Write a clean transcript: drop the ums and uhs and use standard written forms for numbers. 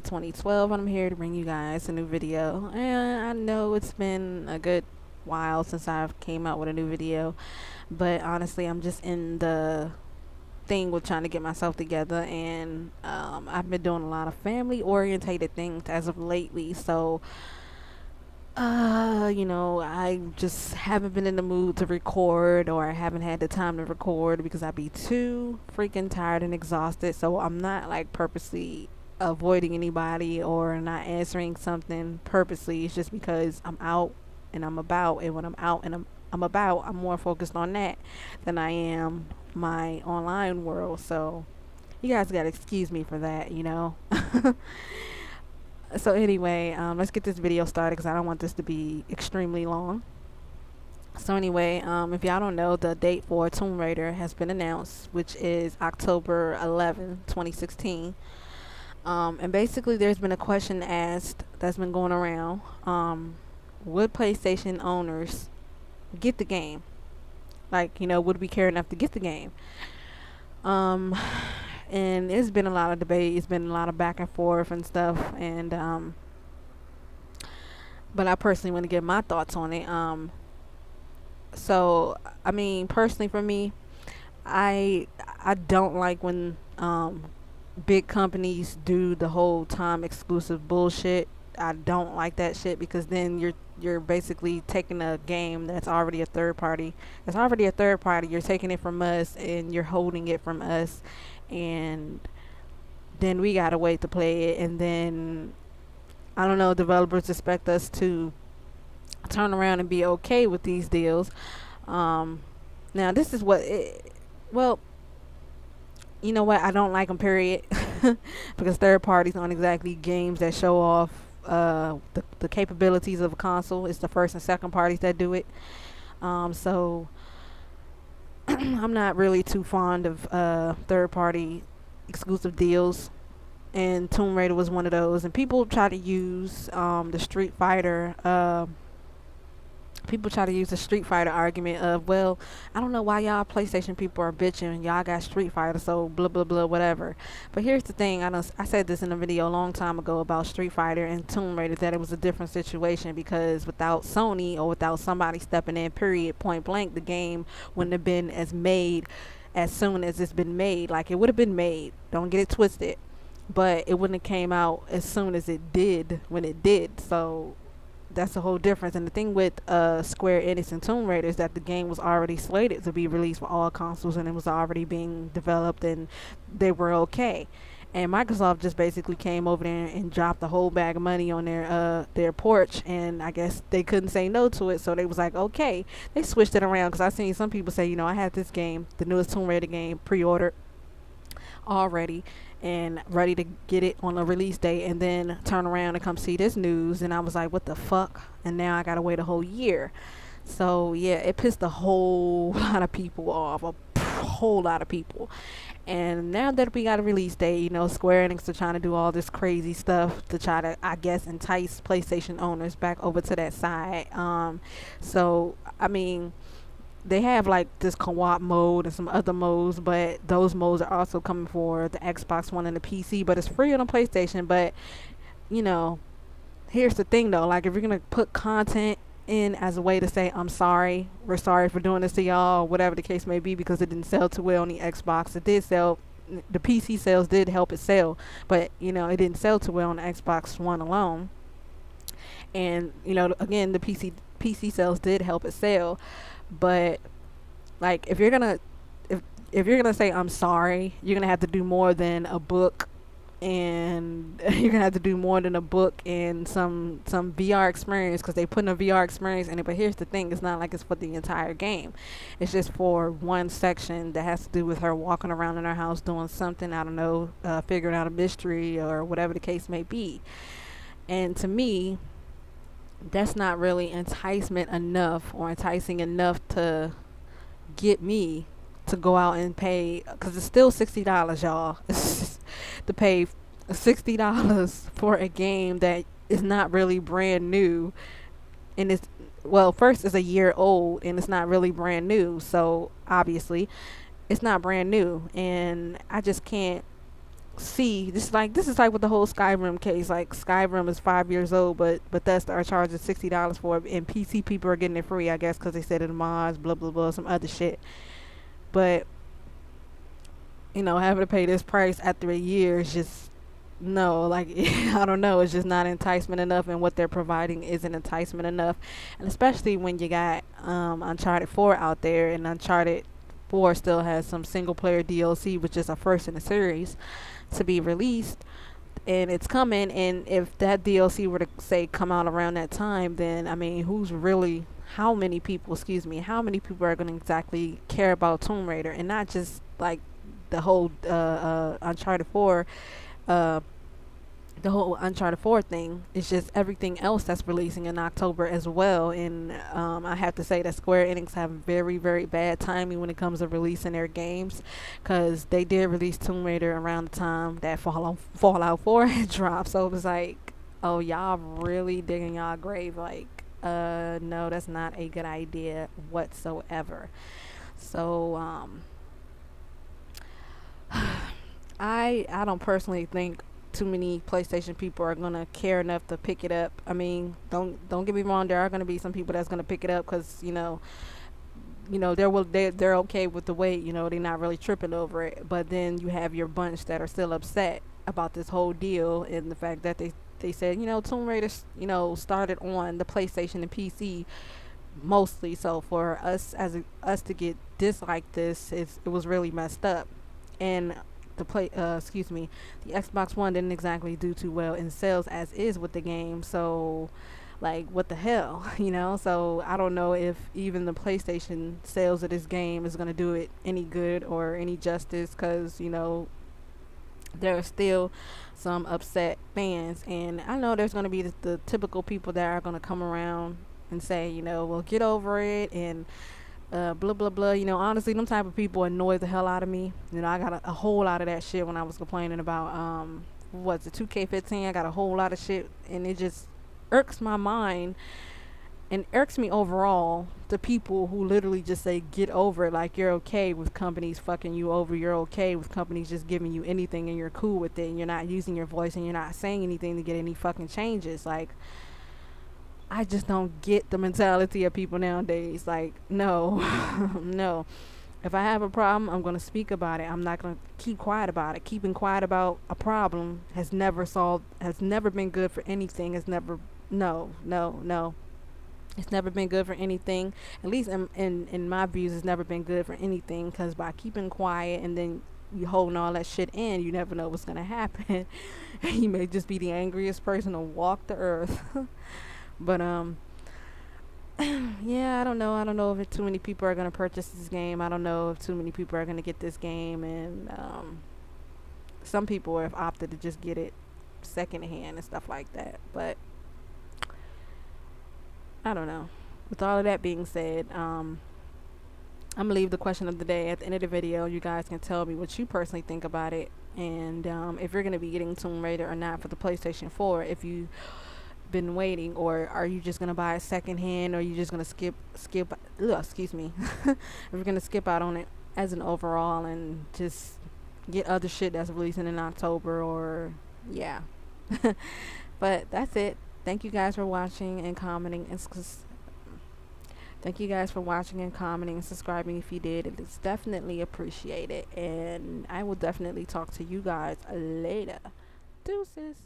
2012, and I'm here to bring you guys a new video. And I know it's been a good while since I've came out with a new video, but honestly, I'm just in the thing with trying to get myself together, and I've been doing a lot of family orientated things as of lately. So I just haven't been in the mood to record, or I haven't had the time to record because I'd be too freaking tired and exhausted. So I'm not like purposely avoiding anybody or not answering something purposely. It's just because I'm out and I'm about, and when I'm out and I'm about, I'm more focused on that than I am my online world. So you guys gotta excuse me for that. So anyway, let's get this video started because I don't want this to be extremely long. So anyway, if y'all don't know, the date for Tomb Raider has been announced, which is October 11, 2016. And basically, there's been a question asked that's been going around. Would PlayStation owners get the game? Like, would we care enough to get the game? Um, and it's been a lot of debate. It's been a lot of back and forth and stuff. And but I personally want to give my thoughts on it. So I mean, personally for me, I don't like when big companies do the whole time exclusive bullshit. I don't like that shit because then you're basically taking a game that's already a third party. It's already a third party. You're taking it from us and you're holding it from us, and then we gotta wait to play it. And then I don't know. Developers expect us to turn around and be okay with these deals. Um, Now this is well, you know what? I don't like them. Period. Because third parties aren't exactly games that show off the capabilities of a console. It's the first and second parties that do it. So I'm not really too fond of third party exclusive deals, and Tomb Raider was one of those. And the Street Fighter. People try to use the Street Fighter argument of, well, I don't know why y'all PlayStation people are bitching. Y'all got Street Fighter, so blah blah blah, whatever. But here's the thing: I said this in a video a long time ago about Street Fighter and Tomb Raider, that it was a different situation because without Sony or without somebody stepping in, period, point blank, the game wouldn't have been as made as soon as it's been made. Like, it would have been made. Don't get it twisted, but it wouldn't have came out as soon as it did when it did. So that's a whole difference. And the thing with Square Enix and Tomb Raider is that the game was already slated to be released for all consoles, and it was already being developed, and they were okay. And Microsoft just basically came over there and dropped a whole bag of money on their porch, and I guess they couldn't say no to it, so they was like, okay. They switched it around because I seen some people say, I had this game, the newest Tomb Raider game, pre-ordered already and ready to get it on a release date, and then turn around and come see this news, and I was like, what the fuck? And now I gotta wait a whole year. So yeah, it pissed a whole lot of people off, a whole lot of people. And now that we got a release date, Square Enix are trying to do all this crazy stuff to try to, I guess, entice PlayStation owners back over to that side. So I mean, they have like this co-op mode and some other modes, but those modes are also coming for the Xbox One and the PC, but it's free on the PlayStation. But you know here's the thing though, like, if you're gonna put content in as a way to say, I'm sorry, we're sorry for doing this to y'all, or whatever the case may be, because it didn't sell too well on the Xbox. It did sell, the PC sales did help it sell, but it didn't sell too well on the Xbox One alone. And again, the PC sales did help it sell. But like, if you're gonna say I'm sorry, you're gonna have to do more than a book, and you're gonna have to do more than a book and some VR experience, because they put in a VR experience in it. But here's the thing: it's not like it's for the entire game. It's just for one section that has to do with her walking around in her house doing something. I don't know, figuring out a mystery or whatever the case may be. And to me, that's not really enticement enough, or enticing enough to get me to go out and pay, because it's still $60, y'all. It's just to pay $60 for a game that is not really brand new, and it's, well, first, it's a year old and it's not really brand new, so obviously it's not brand new. And I just can't see this is like with the whole Skyrim case. Like Skyrim is 5 years old, but Bethesda are charging $60 for it, and PC people are getting it free, I guess, because they said it in mods, blah blah blah, some other shit. But having to pay this price after a year is just no, like I don't know, it's just not enticement enough, and what they're providing isn't enticement enough, and especially when you got Uncharted 4 out there, and Uncharted 4 still has some single player DLC, which is a first in the series to be released, and it's coming. And if that DLC were to say come out around that time, then I mean, how many people, how many people are going to exactly care about Tomb Raider, and not just like the whole Uncharted 4 uh the whole Uncharted 4 thing. It's just everything else that's releasing in October as well. And I have to say that Square Enix have very, very bad timing when it comes to releasing their games, because they did release Tomb Raider around the time that Fallout 4 had dropped. So it was like, oh, y'all really digging y'all grave. Like, no, that's not a good idea whatsoever. So, I don't personally think too many PlayStation people are gonna care enough to pick it up. I mean, don't get me wrong. There are gonna be some people that's gonna pick it up because they're okay with the wait. They're not really tripping over it. But then you have your bunch that are still upset about this whole deal, and the fact that they said Tomb Raider started on the PlayStation and PC mostly. So for us to get disliked this, it was really messed up. And the Xbox One didn't exactly do too well in sales as is with the game. So like, what the hell, So I don't know if even the PlayStation sales of this game is gonna do it any good or any justice, because there are still some upset fans, and I know there's gonna be the typical people that are gonna come around and say, well, get over it, and blah blah blah. Honestly, them type of people annoy the hell out of me. I got a whole lot of that shit when I was complaining about what's the 2K15. I got a whole lot of shit, and it just irks my mind and irks me overall. The people who literally just say get over it, like you're okay with companies fucking you over, you're okay with companies just giving you anything, and you're cool with it, and you're not using your voice, and you're not saying anything to get any fucking changes. Like, I just don't get the mentality of people nowadays. Like, no, no. If I have a problem, I'm going to speak about it. I'm not going to keep quiet about it. Keeping quiet about a problem has never been good for anything. No, no, no. It's never been good for anything. At least in my views, it's never been good for anything, because by keeping quiet and then you holding all that shit in, you never know what's going to happen. You may just be the angriest person to walk the earth. But yeah, I don't know. I don't know if too many people are gonna purchase this game. I don't know if too many people are gonna get this game, and some people have opted to just get it secondhand and stuff like that. But I don't know. With all of that being said, I'm gonna leave the question of the day at the end of the video. You guys can tell me what you personally think about it, and if you're gonna be getting Tomb Raider or not for the PlayStation 4. If you been waiting, or are you just gonna buy it secondhand, or are you just gonna skip excuse me if you're gonna skip out on it as an overall and just get other shit that's releasing in October, or yeah. But that's it. Thank you guys for watching and commenting, and subscribing if you did. It is definitely appreciated, and I will definitely talk to you guys later. Deuces.